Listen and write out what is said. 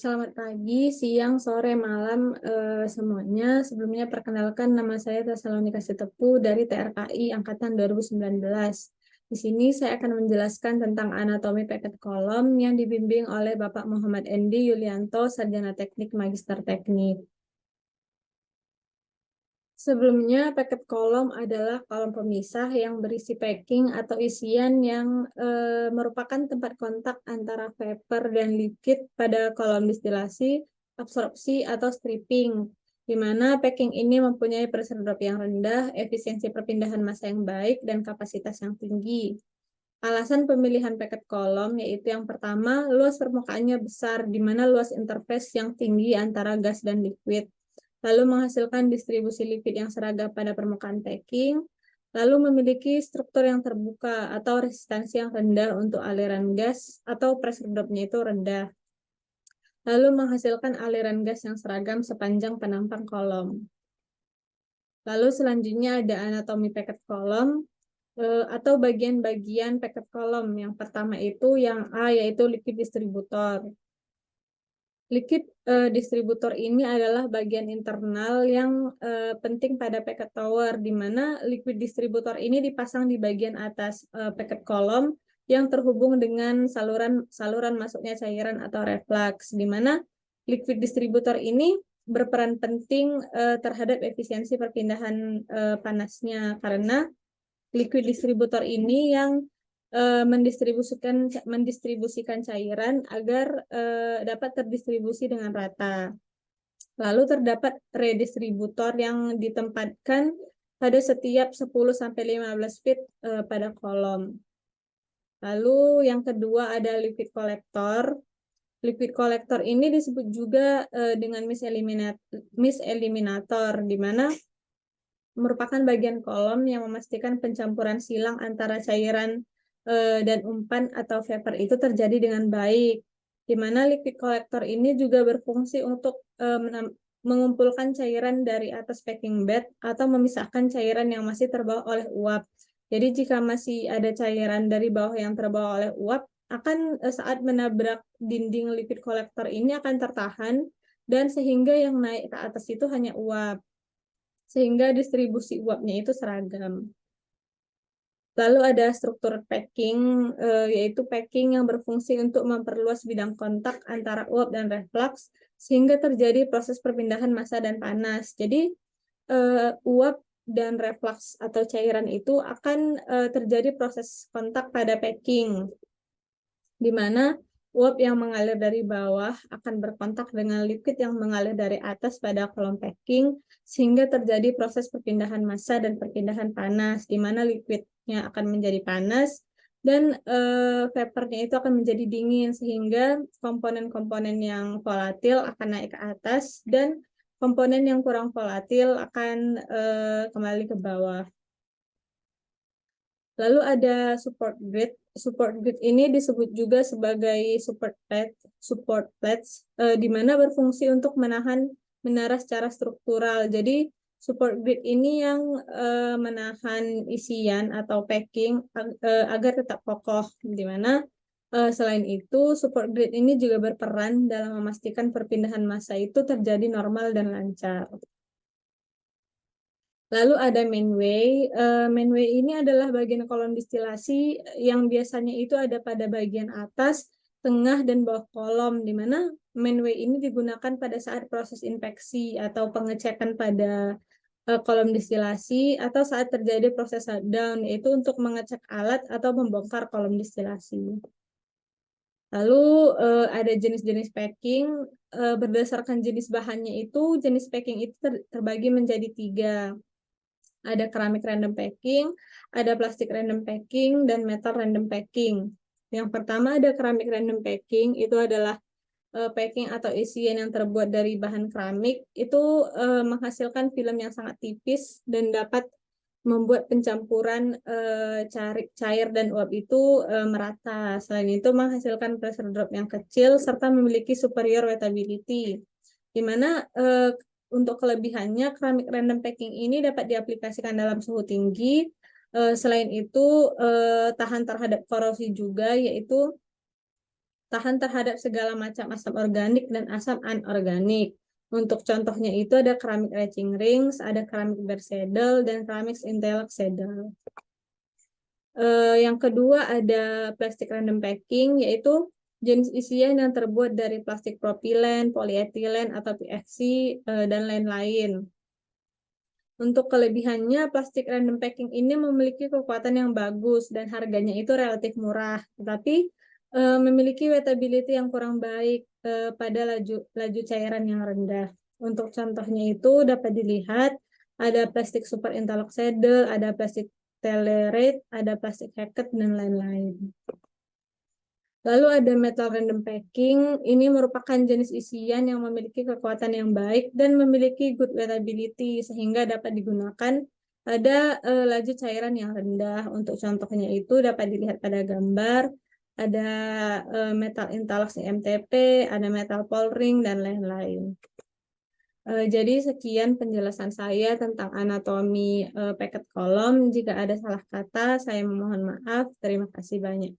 Selamat pagi, siang, sore, malam semuanya. Sebelumnya perkenalkan nama saya Tasalonika Sitepu dari TRKI Angkatan 2019. Di sini saya akan menjelaskan tentang anatomi paket kolom yang dibimbing oleh Bapak Muhammad Endi Yulianto, Sarjana Teknik Magister Teknik. Sebelumnya, paket kolom adalah kolom pemisah yang berisi packing atau isian yang merupakan tempat kontak antara vapor dan liquid pada kolom distilasi, absorpsi, atau stripping, di mana packing ini mempunyai pressure drop yang rendah, efisiensi perpindahan massa yang baik, dan kapasitas yang tinggi. Alasan pemilihan paket kolom yaitu yang pertama, luas permukaannya besar, di mana luas interface yang tinggi antara gas dan liquid, lalu menghasilkan distribusi lipid yang seragam pada permukaan packing, lalu memiliki struktur yang terbuka atau resistansi yang rendah untuk aliran gas atau pressure drop-nya itu rendah, lalu menghasilkan aliran gas yang seragam sepanjang penampang kolom. Lalu selanjutnya ada anatomi paket kolom atau bagian-bagian paket kolom. Yang pertama itu yang A, yaitu liquid distributor. Liquid distributor ini adalah bagian internal yang penting pada packet tower, di mana liquid distributor ini dipasang di bagian atas packet kolom yang terhubung dengan saluran masuknya cairan atau reflux, di mana liquid distributor ini berperan penting terhadap efisiensi perpindahan panasnya, karena liquid distributor ini yang mendistribusikan cairan agar dapat terdistribusi dengan rata. Lalu terdapat redistributor yang ditempatkan pada setiap 10-15 feet pada kolom. Lalu yang kedua ada liquid collector. Liquid collector ini disebut juga dengan mist eliminator, di mana merupakan bagian kolom yang memastikan pencampuran silang antara cairan dan umpan atau vapor itu terjadi dengan baik, di mana liquid collector ini juga berfungsi untuk mengumpulkan cairan dari atas packing bed atau memisahkan cairan yang masih terbawa oleh uap. Jadi jika masih ada cairan dari bawah yang terbawa oleh uap, akan saat menabrak dinding liquid collector ini akan tertahan, dan sehingga yang naik ke atas itu hanya uap, sehingga distribusi uapnya itu seragam. Lalu ada struktur packing, yaitu packing yang berfungsi untuk memperluas bidang kontak antara uap dan reflux, sehingga terjadi proses perpindahan massa dan panas. Jadi uap dan reflux atau cairan itu akan terjadi proses kontak pada packing, di mana uap yang mengalir dari bawah akan berkontak dengan liquid yang mengalir dari atas pada kolom packing, sehingga terjadi proses perpindahan massa dan perpindahan panas, di mana liquidnya akan menjadi panas dan vapornya itu akan menjadi dingin, sehingga komponen-komponen yang volatil akan naik ke atas dan komponen yang kurang volatil akan kembali ke bawah. Lalu ada support grid. Support grid ini disebut juga sebagai support plates, di mana berfungsi untuk menahan menara secara struktural. Jadi support grid ini yang menahan isian atau packing agar tetap kokoh, di mana selain itu support grid ini juga berperan dalam memastikan perpindahan massa itu terjadi normal dan lancar. Lalu ada mainway. Mainway ini adalah bagian kolom distilasi yang biasanya itu ada pada bagian atas, tengah, dan bawah kolom, di mana mainway ini digunakan pada saat proses inspeksi atau pengecekan pada kolom distilasi atau saat terjadi proses shutdown, yaitu untuk mengecek alat atau membongkar kolom distilasi. Lalu ada jenis-jenis packing. Berdasarkan jenis bahannya itu, jenis packing itu terbagi menjadi 3. Ada keramik random packing, ada plastik random packing, dan metal random packing. Yang pertama ada keramik random packing, itu adalah packing atau isian yang terbuat dari bahan keramik, itu menghasilkan film yang sangat tipis dan dapat membuat pencampuran cair dan uap itu merata. Selain itu menghasilkan pressure drop yang kecil serta memiliki superior wettability, di mana untuk kelebihannya keramik random packing ini dapat diaplikasikan dalam suhu tinggi. Selain itu tahan terhadap korosi juga, yaitu tahan terhadap segala macam asam organik dan asam anorganik. Untuk contohnya itu ada keramik etching rings, ada keramik Bersedel, dan keramik interlock saddle. Yang kedua ada plastik random packing, yaitu jenis isian yang terbuat dari plastik propilen, polietilen, atau PVC, dan lain-lain. Untuk kelebihannya, plastik random packing ini memiliki kekuatan yang bagus dan harganya itu relatif murah, tetapi memiliki wettability yang kurang baik pada laju cairan yang rendah. Untuk contohnya itu dapat dilihat ada plastik super interlock saddle, ada plastik Telerate, ada plastik Hackett, dan lain-lain. Lalu ada metal random packing, ini merupakan jenis isian yang memiliki kekuatan yang baik dan memiliki good wettability sehingga dapat digunakan pada laju cairan yang rendah. Untuk contohnya itu dapat dilihat pada gambar, ada metal interlock MTP, ada metal Paul ring, dan lain-lain. Jadi sekian penjelasan saya tentang anatomi packet kolom. Jika ada salah kata, saya memohon maaf. Terima kasih banyak.